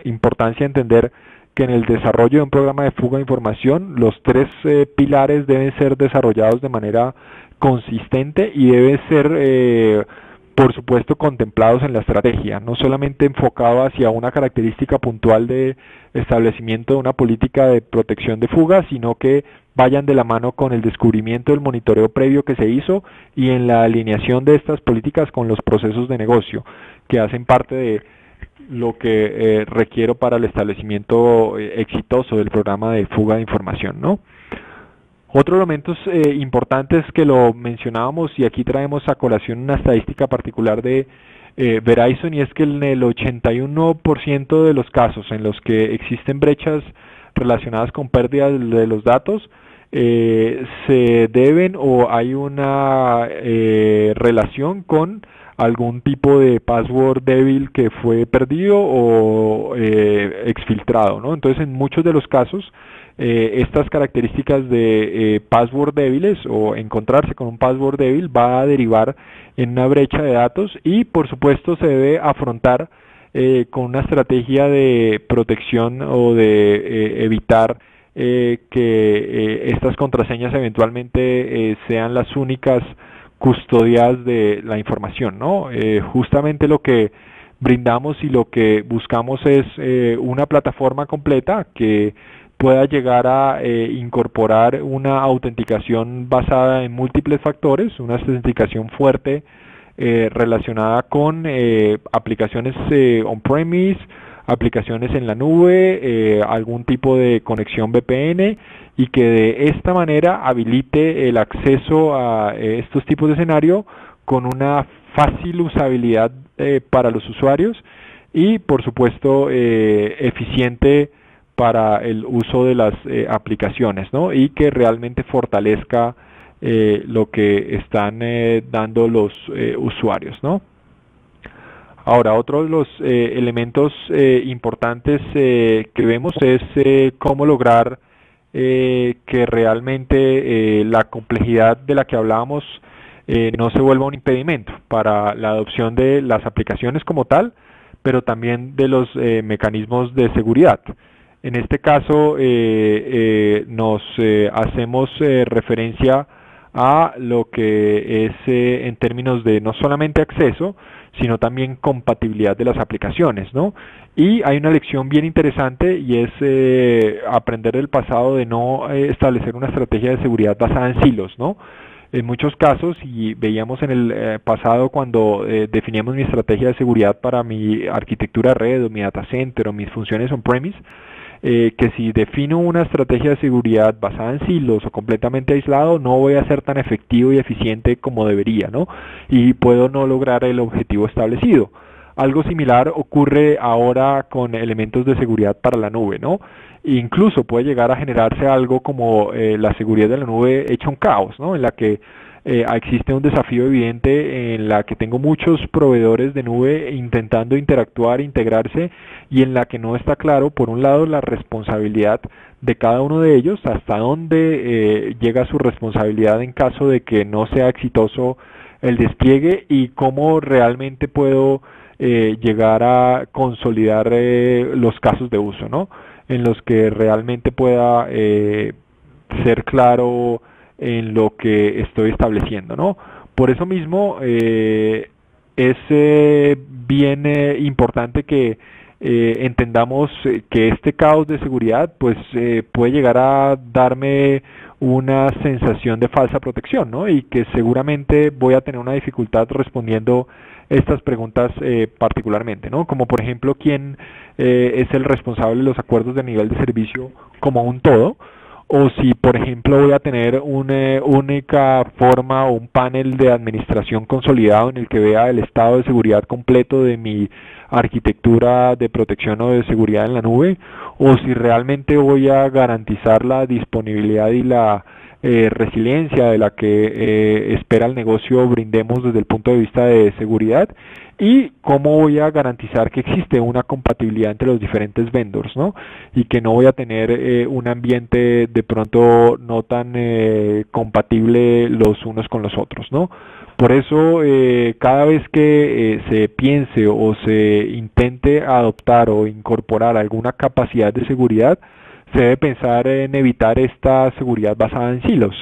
importancia entender que en el desarrollo de un programa de fuga de información los tres pilares deben ser desarrollados de manera consistente y deben ser por supuesto contemplados en la estrategia, no solamente enfocado hacia una característica puntual de establecimiento de una política de protección de fuga, sino que vayan de la mano con el descubrimiento del monitoreo previo que se hizo y en la alineación de estas políticas con los procesos de negocio que hacen parte de lo que requiero para el establecimiento exitoso del programa de fuga de información, ¿no? Otros elementos importantes que lo mencionábamos y aquí traemos a colación una estadística particular de Verizon y es que en el 81% de los casos en los que existen brechas relacionadas con pérdidas de los datos se deben o hay una relación con algún tipo de password débil que fue perdido o exfiltrado, ¿no? Entonces en muchos de los casos estas características de password débiles o encontrarse con un password débil va a derivar en una brecha de datos y por supuesto se debe afrontar con una estrategia de protección o de evitar que estas contraseñas eventualmente sean las únicas custodias de la información, ¿no? Justamente lo que brindamos y lo que buscamos es una plataforma completa que pueda llegar a incorporar una autenticación basada en múltiples factores, una autenticación fuerte relacionada con aplicaciones on-premise, aplicaciones en la nube, algún tipo de conexión VPN y que de esta manera habilite el acceso a estos tipos de escenario con una fácil usabilidad para los usuarios y por supuesto eficiente para el uso de las aplicaciones, ¿no? Y que realmente fortalezca lo que están dando los usuarios, ¿no? Ahora, otro de los elementos importantes que vemos es cómo lograr que realmente la complejidad de la que hablábamos no se vuelva un impedimento para la adopción de las aplicaciones como tal, pero también de los mecanismos de seguridad. En este caso nos hacemos referencia a lo que es en términos de no solamente acceso, sino también compatibilidad de las aplicaciones, ¿no? Y hay una lección bien interesante y es aprender del pasado de no establecer una estrategia de seguridad basada en silos, ¿no? En muchos casos, y veíamos en el pasado cuando definíamos mi estrategia de seguridad para mi arquitectura de red o mi data center o mis funciones on-premise, que si defino una estrategia de seguridad basada en silos o completamente aislado, no voy a ser tan efectivo y eficiente como debería, ¿no? Y puedo no lograr el objetivo establecido. Algo similar ocurre ahora con elementos de seguridad para la nube, ¿no? Incluso puede llegar a generarse algo como la seguridad de la nube hecha un caos, ¿no? En la que existe un desafío evidente en la que tengo muchos proveedores de nube intentando interactuar, integrarse y en la que no está claro, por un lado, la responsabilidad de cada uno de ellos, hasta dónde llega su responsabilidad en caso de que no sea exitoso el despliegue y cómo realmente puedo llegar a consolidar los casos de uso, ¿no? En los que realmente pueda ser claro en lo que estoy estableciendo, ¿no? Por eso mismo es bien importante que entendamos que este caos de seguridad pues puede llegar a darme una sensación de falsa protección, ¿no? Y que seguramente voy a tener una dificultad respondiendo estas preguntas particularmente, ¿no? Como por ejemplo, ¿quién es el responsable de los acuerdos de nivel de servicio como un todo? O si, por ejemplo, voy a tener una única forma o un panel de administración consolidado en el que vea el estado de seguridad completo de mi arquitectura de protección o de seguridad en la nube, o si realmente voy a garantizar la disponibilidad y la resiliencia de la que espera el negocio brindemos desde el punto de vista de seguridad, y cómo voy a garantizar que existe una compatibilidad entre los diferentes vendors, ¿no? Y que no voy a tener un ambiente de pronto no tan compatible los unos con los otros, ¿no? Por eso, cada vez que se piense o se intente adoptar o incorporar alguna capacidad de seguridad, se debe pensar en evitar esta seguridad basada en silos.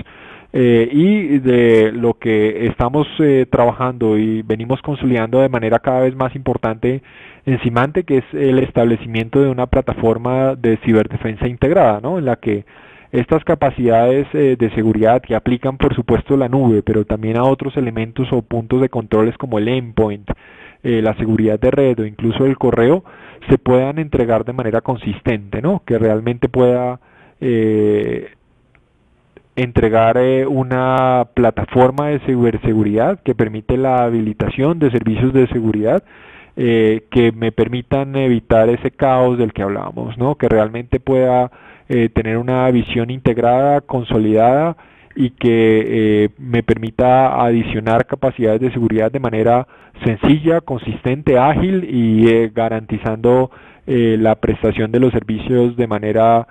Y de lo que estamos trabajando y venimos consolidando de manera cada vez más importante en Symantec, que es el establecimiento de una plataforma de ciberdefensa integrada, ¿no? En la que estas capacidades de seguridad que aplican por supuesto la nube, pero también a otros elementos o puntos de controles como el endpoint, la seguridad de red o incluso el correo, se puedan entregar de manera consistente, ¿no? Que realmente pueda entregar una plataforma de ciberseguridad que permite la habilitación de servicios de seguridad que me permitan evitar ese caos del que hablábamos, ¿no? Que realmente pueda tener una visión integrada, consolidada y que me permita adicionar capacidades de seguridad de manera sencilla, consistente, ágil y garantizando la prestación de los servicios de manera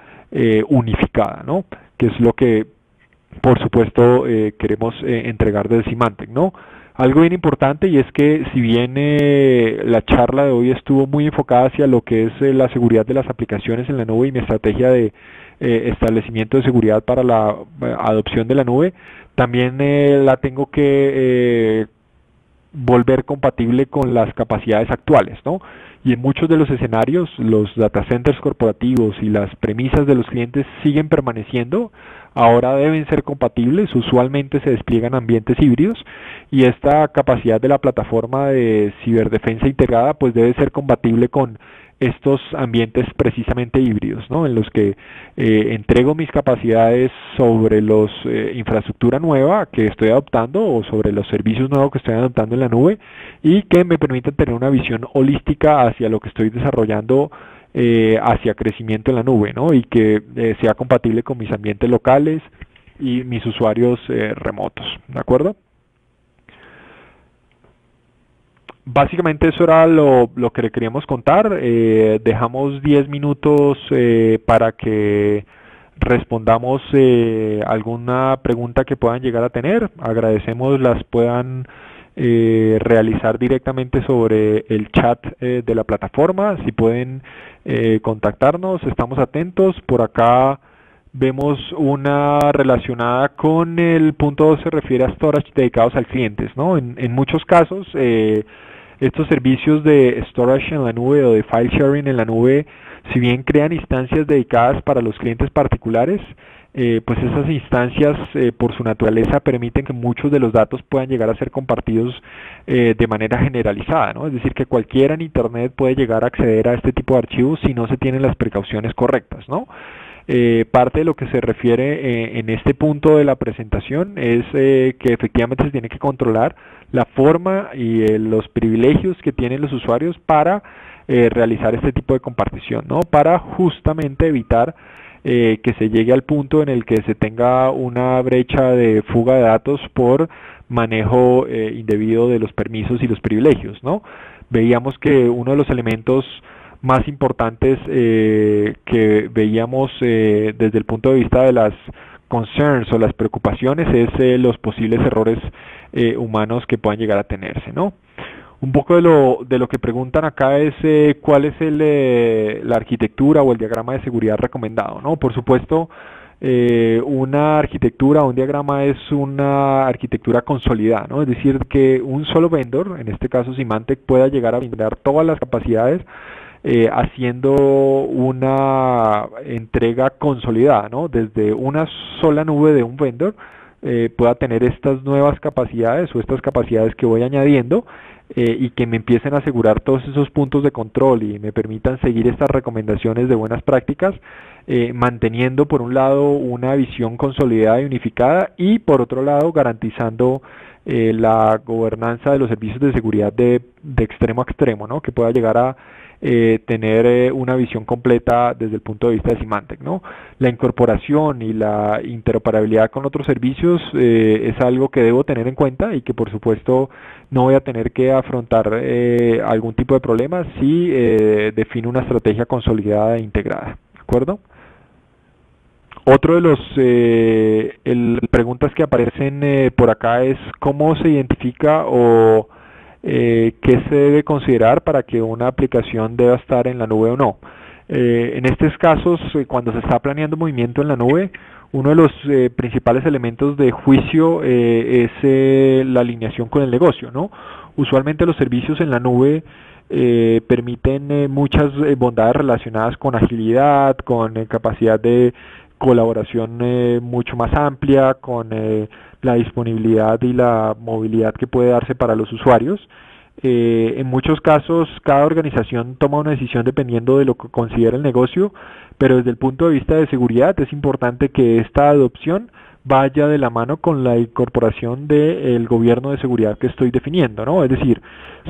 unificada, ¿no? Que es lo que por supuesto queremos entregar desde Symantec, ¿no? Algo bien importante, y es que si bien la charla de hoy estuvo muy enfocada hacia lo que es la seguridad de las aplicaciones en la nube y mi estrategia de establecimiento de seguridad para la adopción de la nube, también la tengo que volver compatible con las capacidades actuales, ¿no? Y en muchos de los escenarios, los data centers corporativos y las premisas de los clientes siguen permaneciendo, ahora deben ser compatibles, usualmente se despliegan ambientes híbridos y esta capacidad de la plataforma de ciberdefensa integrada pues debe ser compatible con estos ambientes precisamente híbridos, ¿no? En los que entrego mis capacidades sobre los infraestructura nueva que estoy adoptando o sobre los servicios nuevos que estoy adoptando en la nube y que me permiten tener una visión holística hacia lo que estoy desarrollando hacia crecimiento en la nube, ¿no? Y que sea compatible con mis ambientes locales y mis usuarios remotos, ¿de acuerdo? Básicamente eso era lo que le queríamos contar. Dejamos 10 minutos para que respondamos alguna pregunta que puedan llegar a tener. Agradecemos las puedan realizar directamente sobre el chat de la plataforma. Si pueden contactarnos, estamos atentos. Por acá vemos una relacionada con el punto 2, se refiere a storage dedicados al cliente, ¿no? En muchos casos, estos servicios de storage en la nube o de file sharing en la nube, si bien crean instancias dedicadas para los clientes particulares, pues esas instancias por su naturaleza permiten que muchos de los datos puedan llegar a ser compartidos de manera generalizada, ¿no? Es decir, que cualquiera en Internet puede llegar a acceder a este tipo de archivos si no se tienen las precauciones correctas, ¿no? Parte de lo que se refiere en este punto de la presentación es que efectivamente se tiene que controlar la forma y los privilegios que tienen los usuarios para realizar este tipo de compartición, ¿no? Para justamente evitar que se llegue al punto en el que se tenga una brecha de fuga de datos por manejo indebido de los permisos y los privilegios, ¿no? Veíamos que uno de los elementos más importantes que veíamos desde el punto de vista de las concerns o las preocupaciones es los posibles errores humanos que puedan llegar a tenerse, ¿no? Un poco de lo que preguntan acá es cuál es la arquitectura o el diagrama de seguridad recomendado, ¿no? Por supuesto, una arquitectura o un diagrama es una arquitectura consolidada, ¿no? Es decir, que un solo vendor, en este caso Symantec, pueda llegar a brindar todas las capacidades haciendo una entrega consolidada, ¿no? Desde una sola nube de un vendor pueda tener estas nuevas capacidades o estas capacidades que voy añadiendo y que me empiecen a asegurar todos esos puntos de control y me permitan seguir estas recomendaciones de buenas prácticas, manteniendo por un lado una visión consolidada y unificada y por otro lado garantizando la gobernanza de los servicios de seguridad de extremo a extremo, ¿no? Que pueda llegar a tener una visión completa desde el punto de vista de Symantec, ¿no? La incorporación y la interoperabilidad con otros servicios es algo que debo tener en cuenta y que por supuesto no voy a tener que afrontar algún tipo de problema si defino una estrategia consolidada e integrada, ¿de acuerdo? Otro de los preguntas que aparecen por acá es cómo se identifica o qué se debe considerar para que una aplicación deba estar en la nube o no. En estos casos, cuando se está planeando movimiento en la nube, uno de los principales elementos de juicio es la alineación con el negocio, ¿no? Usualmente los servicios en la nube permiten muchas bondades relacionadas con agilidad, con capacidad de colaboración mucho más amplia, con la disponibilidad y la movilidad que puede darse para los usuarios. En muchos casos, cada organización toma una decisión dependiendo de lo que considera el negocio, pero desde el punto de vista de seguridad es importante que esta adopción vaya de la mano con la incorporación del gobierno de seguridad que estoy definiendo, ¿no? Es decir,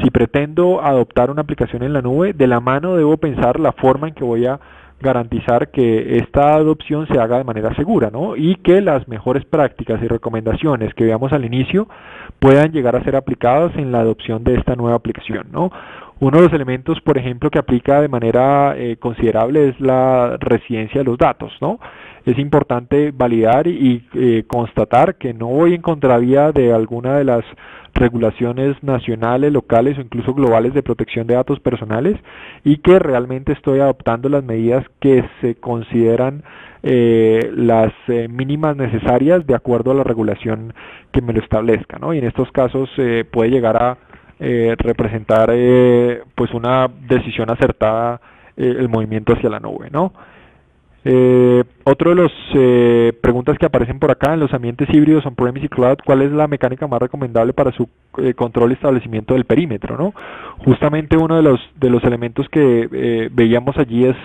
si pretendo adoptar una aplicación en la nube, de la mano debo pensar la forma en que voy a garantizar que esta adopción se haga de manera segura, ¿no? Y que las mejores prácticas y recomendaciones que veamos al inicio puedan llegar a ser aplicadas en la adopción de esta nueva aplicación, ¿no? Uno de los elementos, por ejemplo, que aplica de manera considerable es la residencia de los datos, ¿no? Es importante validar y constatar que no voy en contravía de alguna de las regulaciones nacionales, locales o incluso globales de protección de datos personales y que realmente estoy adoptando las medidas que se consideran las mínimas necesarias de acuerdo a la regulación que me lo establezca, ¿no? Y en estos casos puede llegar a representar pues una decisión acertada el movimiento hacia la nube, ¿no? Otro de las preguntas que aparecen por acá en los ambientes híbridos on-premise y cloud, ¿cuál es la mecánica más recomendable para su control y establecimiento del perímetro, ¿no? Justamente uno de los elementos que veíamos allí es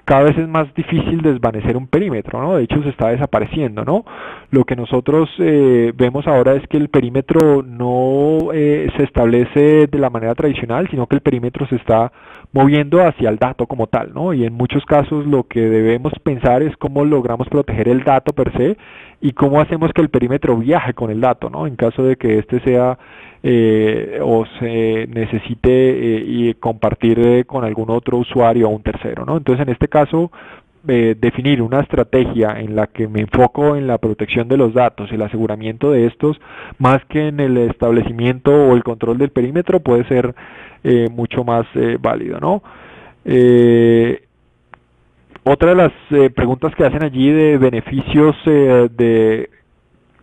cada vez es más difícil desvanecer un perímetro, ¿no? De hecho se está desapareciendo, ¿no? Lo que nosotros vemos ahora es que el perímetro no se establece de la manera tradicional, sino que el perímetro se está moviendo hacia el dato como tal, ¿no? Y en muchos casos lo que debemos pensar es cómo logramos proteger el dato per se y cómo hacemos que el perímetro viaje con el dato, ¿no? En caso de que este sea o se necesite y compartir con algún otro usuario o un tercero, ¿no? Entonces en este caso definir una estrategia en la que me enfoco en la protección de los datos y el aseguramiento de estos, más que en el establecimiento o el control del perímetro, puede ser mucho más válido, ¿no? Otra de las preguntas que hacen allí de beneficios de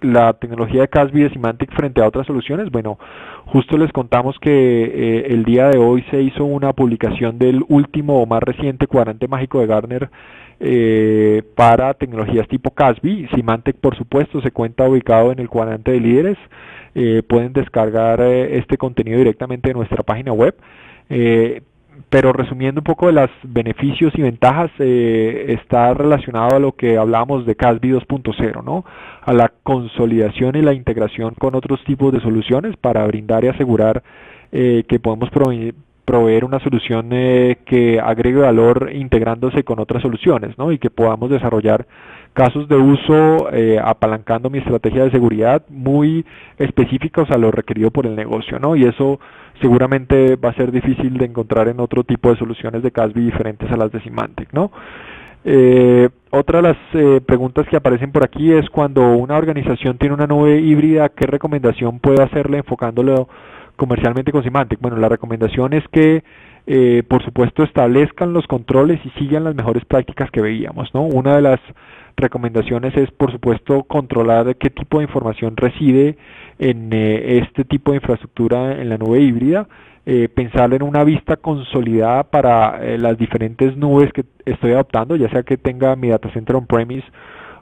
la tecnología de Casby de Symantec frente a otras soluciones, bueno, justo les contamos que el día de hoy se hizo una publicación del último o más reciente cuadrante mágico de Gartner para tecnologías tipo Casby. Symantec, por supuesto, se cuenta ubicado en el cuadrante de líderes. Pueden descargar este contenido directamente de nuestra página web. Pero resumiendo un poco de los beneficios y ventajas, está relacionado a lo que hablábamos de Casby 2.0, ¿no? A la consolidación y la integración con otros tipos de soluciones para brindar y asegurar que podemos proveer una solución que agregue valor integrándose con otras soluciones, ¿no? Y que podamos desarrollar casos de uso apalancando mi estrategia de seguridad muy específicos a lo requerido por el negocio, ¿no? Y eso seguramente va a ser difícil de encontrar en otro tipo de soluciones de Casby diferentes a las de Symantec, ¿no? Otra de las preguntas que aparecen por aquí es cuando una organización tiene una nube híbrida, ¿qué recomendación puede hacerle enfocándolo comercialmente con Symantec? Bueno, la recomendación es que por supuesto establezcan los controles y sigan las mejores prácticas que veíamos, ¿no? Una de las recomendaciones es por supuesto controlar qué tipo de información reside en este tipo de infraestructura en la nube híbrida, pensar en una vista consolidada para las diferentes nubes que estoy adoptando, ya sea que tenga mi data center on-premise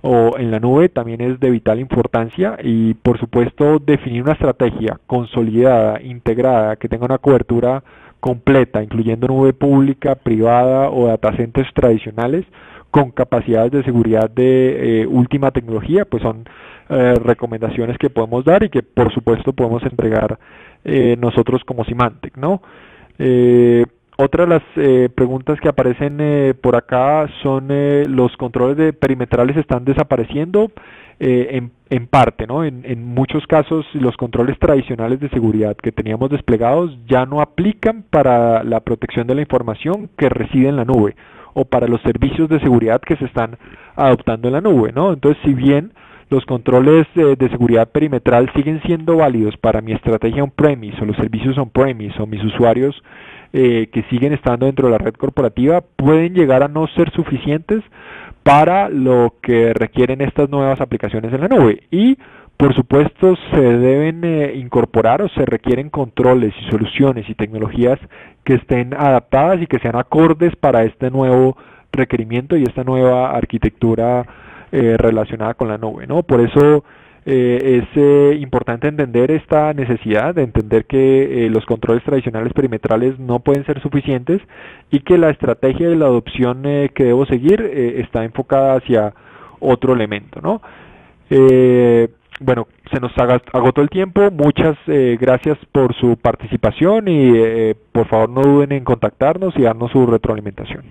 o en la nube, también es de vital importancia. Y por supuesto definir una estrategia consolidada, integrada, que tenga una cobertura completa, incluyendo nube pública, privada o data centers tradicionales con capacidades de seguridad de última tecnología, pues son recomendaciones que podemos dar y que por supuesto podemos entregar nosotros como Symantec, ¿no? Otra de las preguntas que aparecen por acá son los controles de perimetrales están desapareciendo en parte, ¿no? En muchos casos los controles tradicionales de seguridad que teníamos desplegados ya no aplican para la protección de la información que reside en la nube o para los servicios de seguridad que se están adoptando en la nube, ¿no? Entonces, si bien los controles de seguridad perimetral siguen siendo válidos para mi estrategia on-premise o los servicios on-premise o mis usuarios que siguen estando dentro de la red corporativa, pueden llegar a no ser suficientes para lo que requieren estas nuevas aplicaciones en la nube. Y por supuesto se deben incorporar o se requieren controles y soluciones y tecnologías que estén adaptadas y que sean acordes para este nuevo requerimiento y esta nueva arquitectura relacionada con la nube, ¿no? Por eso es importante entender esta necesidad de entender que los controles tradicionales perimetrales no pueden ser suficientes y que la estrategia de la adopción que debo seguir está enfocada hacia otro elemento, ¿no? Bueno, se nos agotó el tiempo. Muchas gracias por su participación y por favor no duden en contactarnos y darnos su retroalimentación.